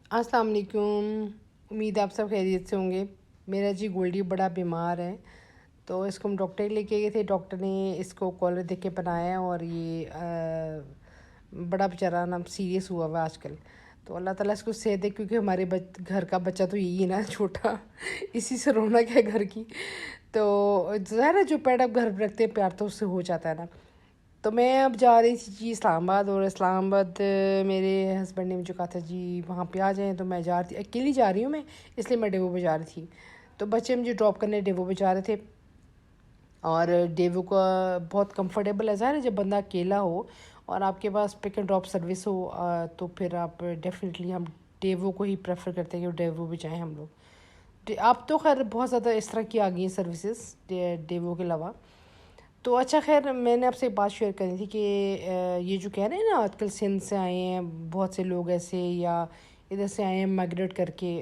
अस्सलाम वालेकुम। उम्मीद है आप सब खैरियत से होंगे। मेरा जी गोल्डी बड़ा बीमार है, तो इसको हम डॉक्टर लेके गए थे। डॉक्टर ने इसको कॉलर देख के बनाया और ये बड़ा बेचारा ना सीरियस हुआ हुआ आजकल। तो अल्लाह ताला इसको सेहत दे, क्योंकि हमारे घर का बच्चा तो यही है ना, छोटा। इसी से रौनक है घर की। तो ज़ाहिर है जो पेट आप घर पे रखते हैं प्यार तो उससे हो जाता है ना। तो मैं अब जा रही थी जी इस्लामाबाद, और इस्लामाबाद मेरे हस्बैंड ने मुझे कहा था जी वहाँ पे आ जाएं, तो मैं जा रही थी, अकेली जा रही हूँ मैं, इसलिए मैं डेवो पे जा रही थी। तो बच्चे मुझे ड्रॉप करने डेवो पे जा रहे थे, और डेवो का बहुत कंफर्टेबल है। ज़ाहिर है जब बंदा अकेला हो और आपके पास पिक एंड ड्रॉप सर्विस हो, तो फिर आप डेफिनेटली हम डेवो को ही प्रेफर करते हैं कि डेवो पे जाएँ हम लोग। आप तो खैर बहुत ज़्यादा इस तरह की आ गई हैं सर्विसेज डेवो के अलावा। तो अच्छा, खैर मैंने आपसे एक बात शेयर करनी थी कि ये जो कह रहे हैं ना आजकल सिंध से आए हैं बहुत से लोग ऐसे, या इधर से आए हैं माइग्रेट करके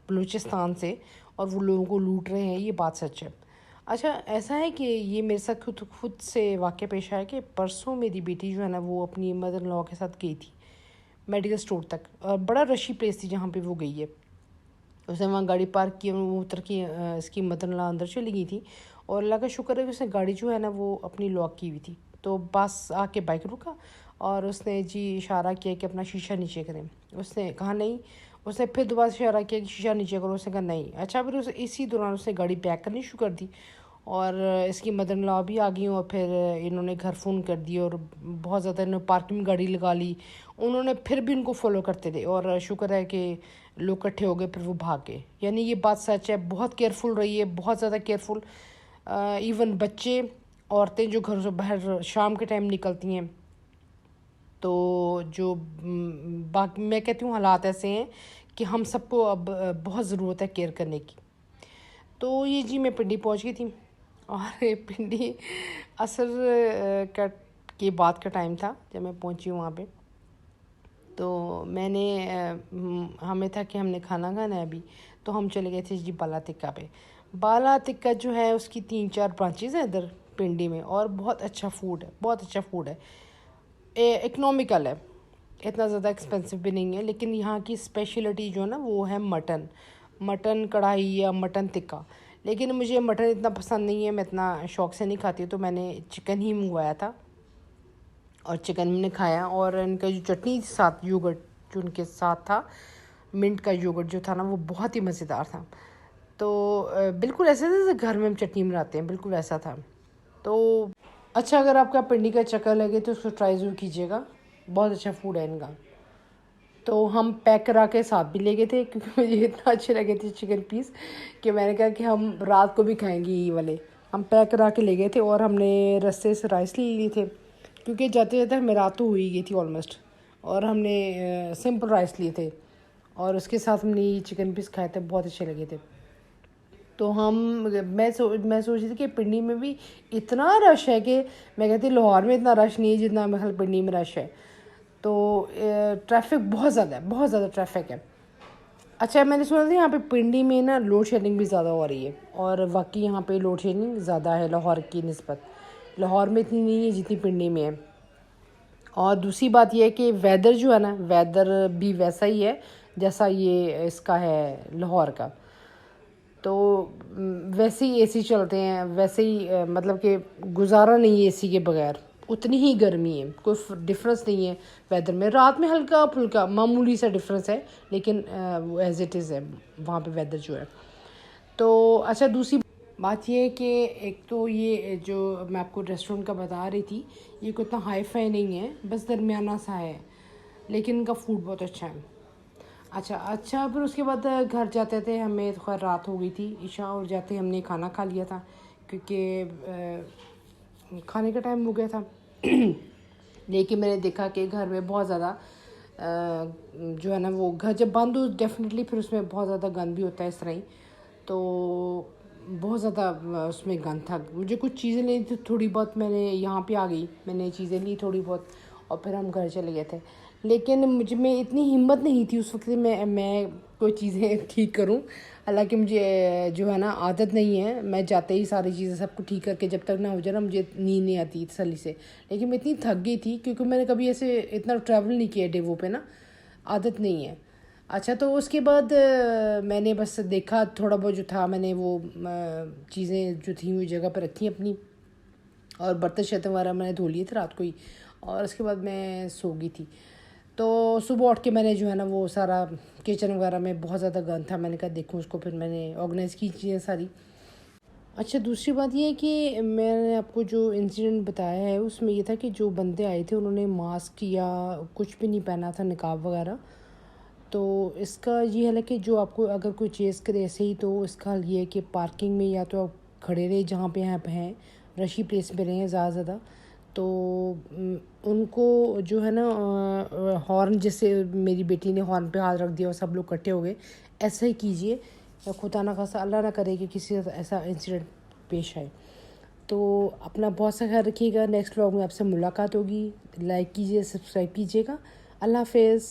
बलूचिस्तान से, और वो लोगों को लूट रहे हैं, ये बात सच है। अच्छा, ऐसा है कि ये मेरे साथ खुद से वाक़या पेश आया कि परसों मेरी बेटी जो है ना वो अपनी मदर इन लॉ के साथ गई थी मेडिकल स्टोर तक, और बड़ा रशी प्लेस थी जहाँ पे वो गई है। उसने वहाँ गाड़ी पार्क की, वो उतर के इसकी मदर इन लॉ अंदर चली गई थी, और अल्लाह का शुक्र है कि उसने गाड़ी जो है ना वो अपनी लॉक की हुई थी। तो बस आके बाइक रुका, और उसने जी इशारा किया कि अपना शीशा नीचे करें। उसने कहा नहीं। उसने फिर दोबारा इशारा किया कि शीशा नीचे करो। उसने कहा नहीं। अच्छा, फिर उस इसी दौरान उसने गाड़ी बैक करनी शुरू कर दी, और इसकी मदर इन लॉ भी आ गई, और फिर इन्होंने घर फ़ोन कर दिया, और बहुत ज़्यादा इन्होंने पार्किंग में गाड़ी लगा ली। उन्होंने फिर भी उनको फॉलो करते रहे, और शुक्र है कि लोग इकट्ठे हो गए, फिर वो भाग गए। यानी ये बात सच है, बहुत केयरफुल रही है, बहुत ज़्यादा केयरफुल। इवन बच्चे, औरतें जो घर से बाहर शाम के टाइम निकलती हैं, तो जो बाकी मैं कहती हूँ हालात ऐसे हैं कि हम सबको अब बहुत ज़रूरत है केयर करने की। तो ये जी मैं पिंडी पहुँच गई थी, और पिंडी असर का के बाद का टाइम था जब मैं पहुँची हूँ वहाँ पे। तो मैंने हमें था कि हमने खाना खाना है अभी, तो हम चले गए थे जी बाला टिक्का पे। बाला टिक्का जो है उसकी 3-4 ब्रांचेज़ हैं इधर पिंडी में, और बहुत अच्छा फूड है, बहुत अच्छा फूड है। इकनॉमिकल है, इतना ज़्यादा एक्सपेंसिव भी नहीं है। लेकिन यहाँ की स्पेशलिटी जो है ना वो है मटन, मटन कढ़ाई या मटन टिक्का। लेकिन मुझे मटन इतना पसंद नहीं है, मैं इतना शौक से नहीं खाती, तो मैंने चिकन ही मंगवाया था, और चिकन हमने खाया। और इनका जो चटनी साथ योगर्ट जो उनके साथ था, मिंट का योगर्ट जो था ना वो बहुत ही मज़ेदार था। तो बिल्कुल ऐसे जैसे घर में हम चटनी बनाते हैं, बिल्कुल वैसा था। तो अच्छा, अगर आपका पिंडी का चक्कर लगे तो उसको ट्राई ज़रूर कीजिएगा, बहुत अच्छा फूड है इनका। तो हम पैक करा के साथ भी ले गए थे, क्योंकि मुझे इतना अच्छे लगे थे चिकन पीस कि मैंने कहा कि हम रात को भी खाएंगे ये वाले। हम पैक करा के ले गए थे, और हमने रास्ते से राइस ले लिए थे, क्योंकि जाते जाते हमें रात तो हो ही गई थी ऑलमोस्ट। और हमने सिंपल राइस लिए थे, और उसके साथ हमने ये चिकन पीस खाए थे, बहुत अच्छे लगे थे। तो मैं सोच रही थी कि पिंडी में भी इतना रश है कि मैं कहती लाहौर में इतना रश नहीं है जितना मेरे ख्याल पिंडी में रश है। तो ट्रैफिक बहुत ज़्यादा है, बहुत ज़्यादा ट्रैफिक है। अच्छा, मैंने सुना था यहाँ पे पिंडी में ना लोड शेडिंग भी ज़्यादा हो रही है, और वाकई यहाँ पे लोड शेडिंग ज़्यादा है लाहौर की निस्बत। लाहौर में इतनी नहीं है जितनी पिंडी में है। और दूसरी बात यह है कि वेदर जो है ना, वेदर भी वैसा ही है जैसा ये इसका है लाहौर का। तो वैसे ही एसी चलते हैं, वैसे ही मतलब कि गुजारा नहीं है एसी के बगैर। उतनी ही गर्मी है, कोई डिफरेंस नहीं है वेदर में। रात में हल्का फुल्का मामूली सा डिफरेंस है, लेकिन वो एज इट इज़ है वहाँ पे वेदर जो है। तो अच्छा, दूसरी बात ये है कि एक तो ये जो मैं आपको रेस्टोरेंट का बता रही थी, ये कोई इतना हाई फाई नहीं है, बस दरमियाना सा है, लेकिन इनका फूड बहुत अच्छा है। अच्छा, फिर उसके बाद घर जाते थे, हमें तो खैर रात हो गई थी ईशा, और जाते ही हमने खाना खा लिया था, क्योंकि खाने का टाइम हो गया था। लेकिन मैंने देखा कि घर में बहुत ज़्यादा जो है ना वो घर जब बंद हो डेफिनेटली फिर उसमें बहुत ज़्यादा गंद भी होता है इस तरह ही। तो बहुत ज़्यादा उसमें गंद था। मुझे कुछ चीज़ें लेनी थी, थोड़ी बहुत मैंने यहाँ पे आ गई, मैंने चीज़ें ली थोड़ी बहुत, और फिर हम घर चले गए थे। लेकिन मुझे में इतनी हिम्मत नहीं थी उस वक्त मैं कोई चीज़ें ठीक करूं। हालांकि मुझे जो है ना आदत नहीं है, मैं जाते ही सारी चीज़ें सबको ठीक करके जब तक ना हो जाए ना मुझे नींद नहीं आती तसल्ली से। लेकिन मैं इतनी थक गई थी, क्योंकि मैंने कभी ऐसे इतना ट्रैवल नहीं किया डेवो पे ना, आदत नहीं है। اچھا تو اس کے بعد میں نے بس دیکھا تھوڑا بہت جو تھا، میں نے وہ چیزیں جو تھیں وہ جگہ پہ رکھی اپنی، اور برتن شرتن وغیرہ میں نے دھو لیے تھے رات کو ہی، اور اس کے بعد میں سو گئی تھی۔ تو صبح اٹھ کے میں نے جو ہے نا وہ سارا کچن وغیرہ میں بہت زیادہ گند تھا، میں نے کہا دیکھوں اس کو، پھر میں نے آرگنائز کی چیزیں ساری۔ اچھا دوسری بات یہ ہے کہ میں نے آپ کو جو انسیڈنٹ بتایا ہے اس میں یہ تھا کہ جو بندے آئے تھے انہوں نے ماسک یا کچھ بھی نہیں پہنا تھا، نقاب وغیرہ۔ تو اس کا یہ حل ہے کہ جو آپ کو اگر کوئی چیز کرے ایسے ہی، تو اس کا حل یہ ہے کہ پارکنگ میں یا تو آپ کھڑے رہے جہاں پہ آپ ہیں، رشی پلیس میں رہیں زیادہ زیادہ، تو ان کو جو ہے نا ہارن، جیسے میری بیٹی نے ہارن پہ ہاتھ رکھ دیا اور سب لوگ اکٹھے ہو گئے، ایسا ہی کیجیے، خدا نہ خاصا اللہ نہ کرے کہ کسی سے ایسا انسیڈنٹ پیش آئے۔ تو اپنا بہت سا خیال رکھیے گا، نیکسٹ ولاگ میں آپ سے ملاقات ہوگی، لائک کیجیے، سبسکرائب کیجیے گا، اللہ حافظ۔